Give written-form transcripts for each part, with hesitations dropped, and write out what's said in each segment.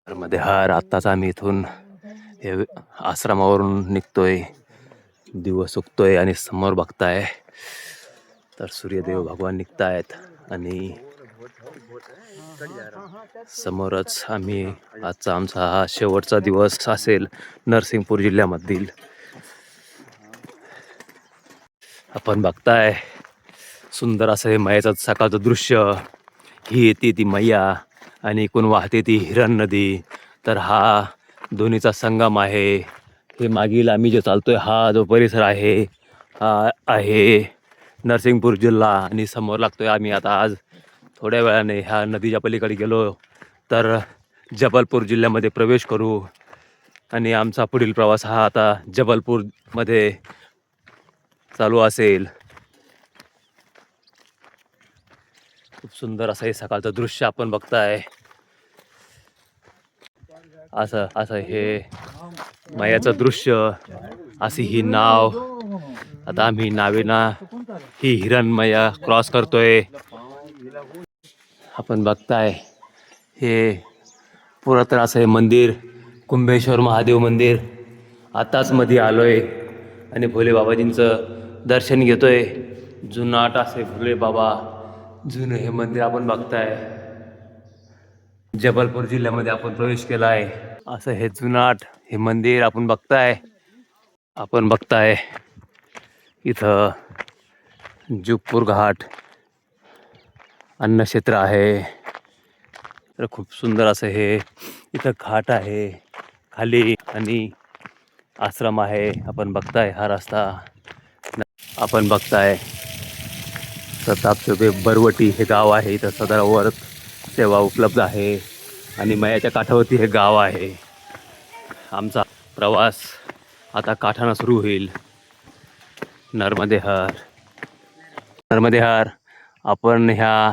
मध्ये आत्ताच आम्ही इथून हे आश्रमावरून निघतोय. दिवस उगतोय आणि समोर बघताय तर सूर्यदेव भगवान निघतायत आणि समोरच आम्ही आमचा हा शेवटचा दिवस असेल नरसिंगपूर जिल्ह्यामधील. आपण बघताय सुंदर असं हे मैयाचं सकाळचं दृश्य. ही येते ती मैया आणि इकडून वाहते ती हिरण नदी. तर हा दोन्हीचा संगम आहे. हे मागील आम्ही जे चालतोय हा जो परिसर आहे हा आहे नरसिंगपूर जिल्हा आणि समोर लागतोय आम्ही आता आज थोड्या वेळाने ह्या नदीच्या पलीकडे गेलो तर जबलपूर जिल्ह्यामध्ये प्रवेश करू आणि आमचा पुढील प्रवास हा आता जबलपूरमध्ये चालू असेल. खूप सुंदर असं हे सकाळचं दृश्य आपण बघताय. असं असं हे मैयाचं दृश्य, अशी ही नाव. आता आम्ही नावेना ही हिरणमैया क्रॉस करतोय. आपण बघताय हे पुरातन असं हे मंदिर कुंभेश्वर महादेव मंदिर. आताच मध्ये आलोय आणि भोले बाबाजींचं दर्शन घेतोय. जुनाट असे भोले बाबा जुनं हे मंदिर आपण बघताय. जबलपूर जिल्ह्यामध्ये आपण प्रवेश केला आहे. असं हे जुनाट हे मंदिर आपण बघताय. आपण बघताय इथं जुगपूर घाट अन्नक्षेत्र आहे. तर खूप सुंदर असं हे इथं घाट आहे खाली आणि आश्रम आहे. आपण बघताय हा रस्ता. आपण बघताय प्रतापचोबे बरवटी हे गाव आहे. इथं सदरावर सेवा उपलब्ध आहे आणि मयाच्या काठावरती हे गाव आहे. आमचा प्रवास आता काठानं सुरू होईल. नर्मदे हर आपण ह्या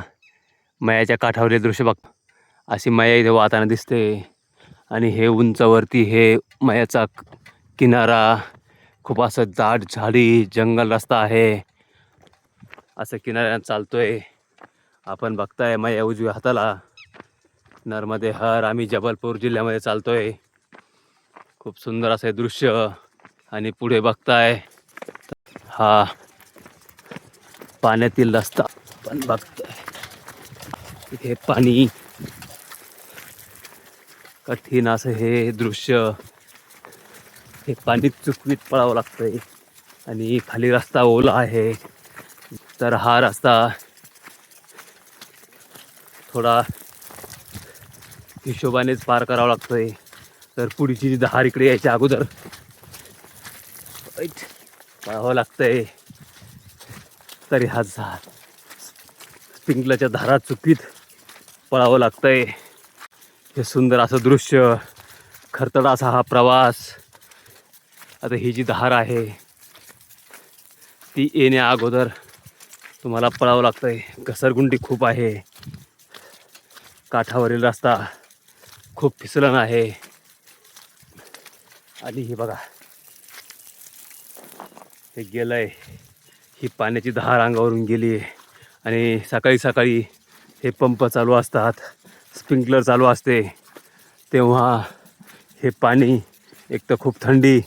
मयाच्या काठावरील दृश्य बघ. अशी मया इथे वाहताना दिसते आणि हे उंचावरती हे मयाचा किनारा. खूप असं दाट झाडी जंगल रस्ता आहे. असं किनाऱ्यानं चालतोय. आपण बघताय मया उजव्या हाताला. नर्मदे हर. आम्ही जबलपूर जिल्ह्यामध्ये चालतोय. खूप सुंदर असं दृश्य आणि पुढे बघताय हा पाण्यातील रस्ता. पण बघताय इथे पाणी कठीण असं हे दृश्य. हे पाणी चुकवीत पळावं लागतंय आणि खाली रस्ता ओला आहे. तर हा रस्ता थोडा हिशोबानेच पार करावा लागतोय. तर पुढची दहार इकडे यायच्या अगोदर पळावं लागतंय. तरी हा स्प्रिंकलरच्या धारा चुकीत पळावं लागतंय. हे सुंदर असं दृश्य, खरतडा असा हा प्रवास. आता ही जी धार आहे ती येण्या अगोदर तुम्हाला पळावं लागतंय. घसरगुंडी खूप आहे. काठावरील रस्ता खूप फिसलन आहे. आणि ही बघा हे गेलंय. ही पाण्याची धार अंगावरून गेली आणि सकाळी सकाळी हे पंप चालू असतात, स्प्रिंकलर चालू असते, तेव्हा हे पाणी एक तर खूप थंडी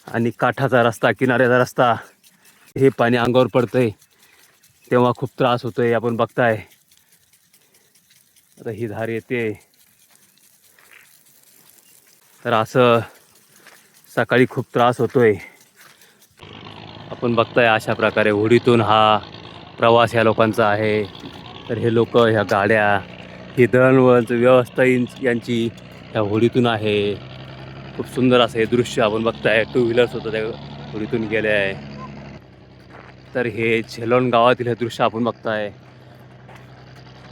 आणि काठाचा रस्ता किनाऱ्याचा रस्ता हे पाणी अंगावर पडतंय तेव्हा खूप त्रास होतोय. आपण बघताय आता ही धार येते. तर असं सकाळी खूप त्रास होतोय. आपण बघताय अशा प्रकारे होडीतून हा प्रवास ह्या लोकांचा आहे. तर हे लोक ह्या गाड्या ही दळणवळणची व्यवस्था यांची ह्या होडीतून आहे. खूप सुंदर असं हे दृश्य आपण बघताय. टू व्हीलर्स होतं त्या होडीतून गेले आहे. तर हे झेलोन गावातील हे दृश्य आपण बघताय.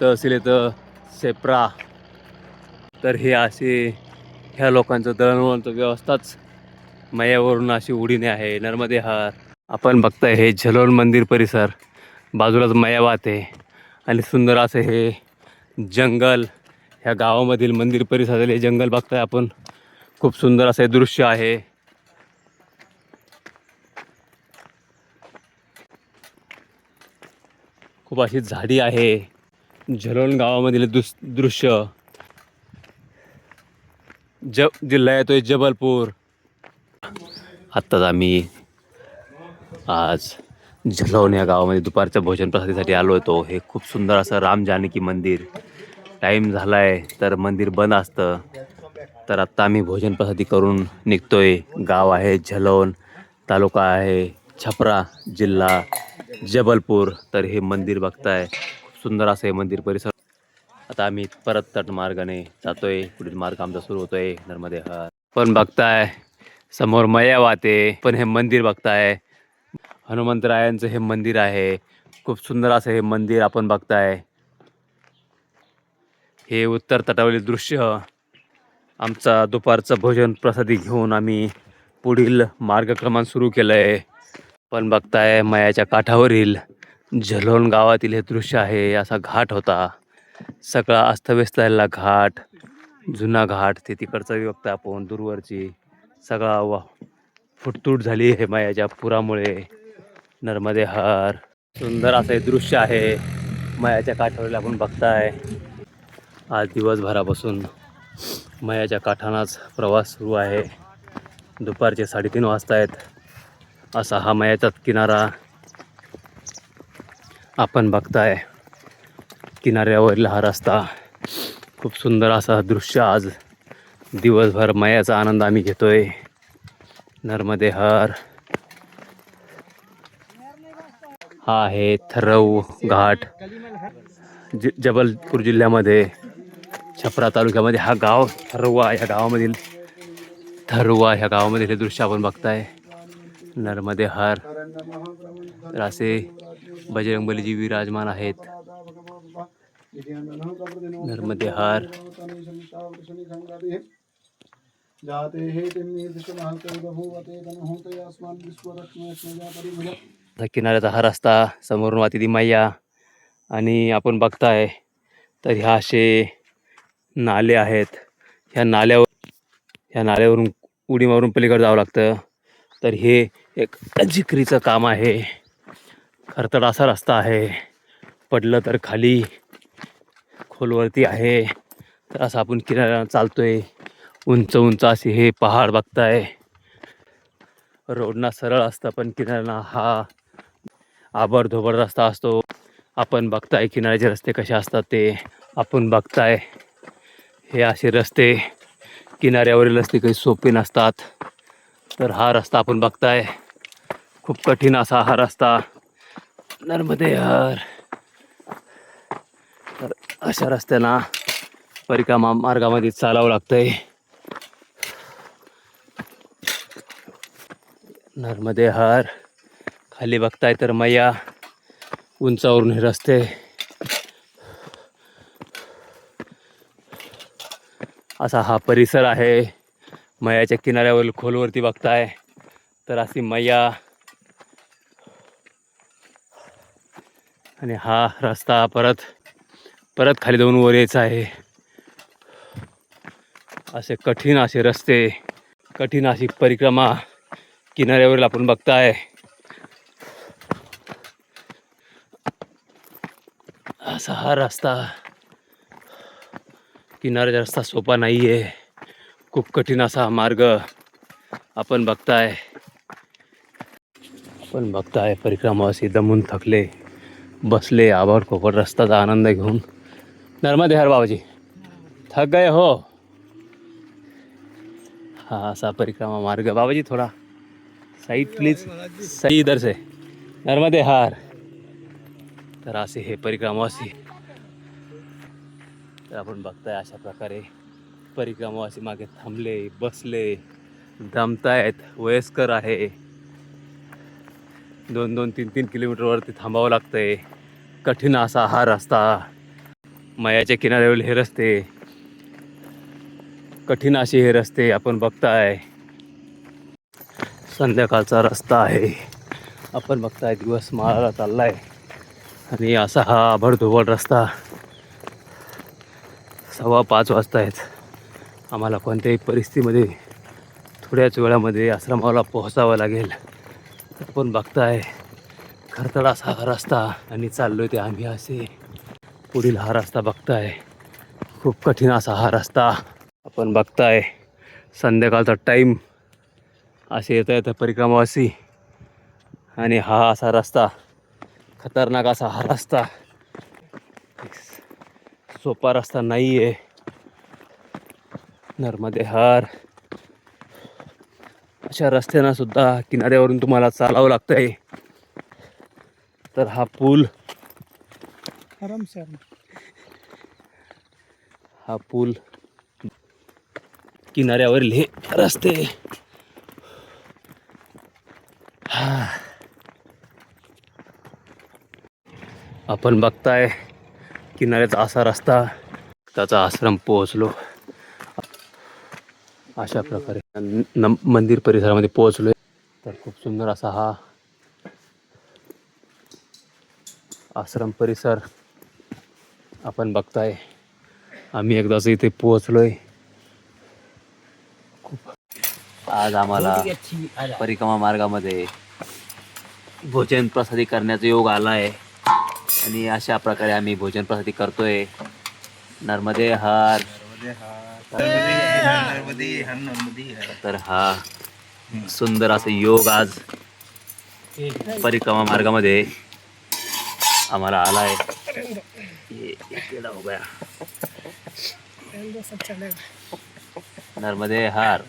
तहसील येतं सेप्रा. तर हे असे ह्या लोकांचं दळणवळणचं व्यवस्थाच मयावरून अशी उडीने आहे. नर्मदे हर. आपण बघताय हे झेलोन मंदिर परिसर. बाजूलाच मया वाहते आणि सुंदर असं हे जंगल. ह्या गावामधील मंदिर परिसरातील हे जंगल बघताय आपण. खूप सुंदर असं दृश्य आहे. खूप अशी झाडी आहे. झेलोन गावामधील दृश्य जिल्हा येतोय जबलपूर. आत्ताच आम्ही आज झलोन या गावामध्ये दुपारच्या भोजन प्रसादीसाठी आलो होतो. हे खूप सुंदर असं राम जानकी मंदिर. टाईम झाला आहे तर मंदिर बंद असतं. तर आत्ता आम्ही भोजन प्रसादी करून निघतोय. गाव आहे झलोन, तालुका आहे छपरा, जिल्हा जबलपूर. तर हे मंदिर बघताय, खूप सुंदर असं हे मंदिर परिसर. आता आम्ही परत तटमार्गाने जातोय. पुढील मार्ग आमचा सुरू होतोय नर्मदे हर. पण बघताय समोर मया वाहते. पण हे मंदिर बघताय हनुमंतरायांचं हे मंदिर आहे. खूप सुंदर असं हे मंदिर आपण बघताय. हे उत्तर तटावरील दृश्य. आमचा दुपारचं भोजन प्रसादी घेऊन आम्ही पुढील मार्गक्रमण सुरू केलं आहे. पण बघताय मयाच्या काठावरील झलोन गावातील हे दृश्य आहे. असा घाट होता, सगळा अस्तव्यस्त झालेला घाट, जुना घाट. ते तिकडचं बघता आपण दूरवरची सगळा फुटतूट झाली आहे मयाच्या पुरामुळे. नर्मदे हर. सुंदर असं हे दृश्य आहे मयाच्या काठावरील आपण बघताय. आज दिवसभरापासून मयाच्या काठानाच प्रवास सुरू आहे. दुपारचे 3:30 वाजता आहेत. असा हा मयाचा किनारा आपण बघताय. किनाऱ्यावरील हा रस्ता. खूप सुंदर असा दृश्य. आज दिवसभर मयाचा आनंद आम्ही घेतोय. नर्मदे हर. हा आहे थरव घाट. जबलपूर जिल्ह्यामध्ये छपरा तालुक्यामध्ये हा गाव थरुवा या गावामधील हे दृश्य आपण बघताय. नर्मदे हर. तर असे बजरंगबलीजी विराजमान आहेत. नर्मदे हर. किनाऱ्याचा हा रस्ता, समोरून वाहती ती मैया. आणि आपण बघताय तर ह्या असे नाले आहेत. ह्या नाल्यावरून उडी मारून पलीकडे जावं लागतं. तर हे एक जिकरीचं काम आहे. खरतर असा रस्ता आहे. पडलं तर खाली खोलवरती आहे. तर असं आपण किनाऱ्याला चालतोय. उंच उंच असे हे पहाड बघताय. रोडना सरळ असतं, पण किनाऱ्याला हा आबडधोबड रस्ता असतो. आपण बघताय किनाऱ्याचे रस्ते कसे असतात ते. आपण बघताय हे असे रस्ते, किनाऱ्यावरील रस्ते काही सोपे नसतात. तर हा रस्ता आपण बघताय, खूप कठीण असा हा रस्ता. नर्मदे हर. तर अशा रस्त्यांना परिक्रमा मार्गामध्ये चालावं लागतंय. नर्मदे हर. खाली बघताय तर मैया, उंचावरून हे रस्ते. असा हा परिसर आहे. मैयाच्या किनाऱ्यावरील खोलवरती बघताय तर अशी मैया. आणि हा रस्ता परत खाली जाऊन वर यायचा आहे. असे कठीण असे रस्ते, कठीण अशी परिक्रमा किनाऱ्यावरील आपण बघताय. असा हा रस्ता, किनाऱ्याचा रस्ता सोपा नाही आहे. खूप कठीण असा मार्ग आपण बघताय. आपण बघताय परिक्रमावासी दमून थकले, बसले आभार खोपट रस्त्याचा आनंद घेऊन. नर्मदे हर बाबाजी. थक गए हो. हा असा परिक्रमा मार्ग. बाबाजी थोड़ा साईड प्लीज. सही इधर से. नर्मदे हर. तर असे हे परिक्रमावासी. तर आपण बघताय अशा प्रकारे परिक्रमावासी मागे थांबले, बसले, दमतायत. वयस्कर आहे. 2-2, 3-3 किलोमीटरवरती थांबावं लागतंय. कठीण असा हा रस्ता. मयाच्या किनाऱ्यावरील हे रस्ते, कठीण असे हे रस्ते आपण बघताय. संध्याकाळचा रस्ता आहे. आपण बघताय दिवस माळाला चाललाय. आणि असा हा आभडधोबड रस्ता. 5:15 वाजता आहेत. आम्हाला कोणत्याही परिस्थितीमध्ये थोड्याच वेळामध्ये आश्रमाला पोहोचावं लागेल. आपण बघताय खरतर असा हा रस्ता. आणि चाललोय ते आम्ही असे. पुढील हा रस्ता बघताय, खूप कठीण असा हा रस्ता आपण बघताय. संध्याकाळचा टाईम असे येता येतं परिक्रमावासी. आणि हा असा रस्ता, खतरनाक असा हा रस्ता, सोपा रस्ता नाही आहे. नर्मदे हार अशा रस्त्यानं सुद्धा किनाऱ्यावरून तुम्हाला चालावं लागतंय. तर हा पूल, हा पूल, किनाऱ्यावरील हे रस्ते, आपण बघताय किनाऱ्याचा असा रस्ता. त्याचा आश्रम पोहोचलो. अशा प्रकारे मंदिर परिसरामध्ये पोहोचलोय. तर खूप सुंदर असा हा आश्रम परिसर आपण बघताय. आम्ही एकदाच इथे पोहोचलोय. आज आम्हाला परिक्रमा मार्गामध्ये भोजन प्रसादी करण्याचा योग आलाय आणि अशा प्रकारे आम्ही भोजन प्रसादी करतोय. नर्मदे हार. तर हा सुंदर असं योग आज परिक्रमा मार्गामध्ये आम्हाला आलाय. नर्मदे हार.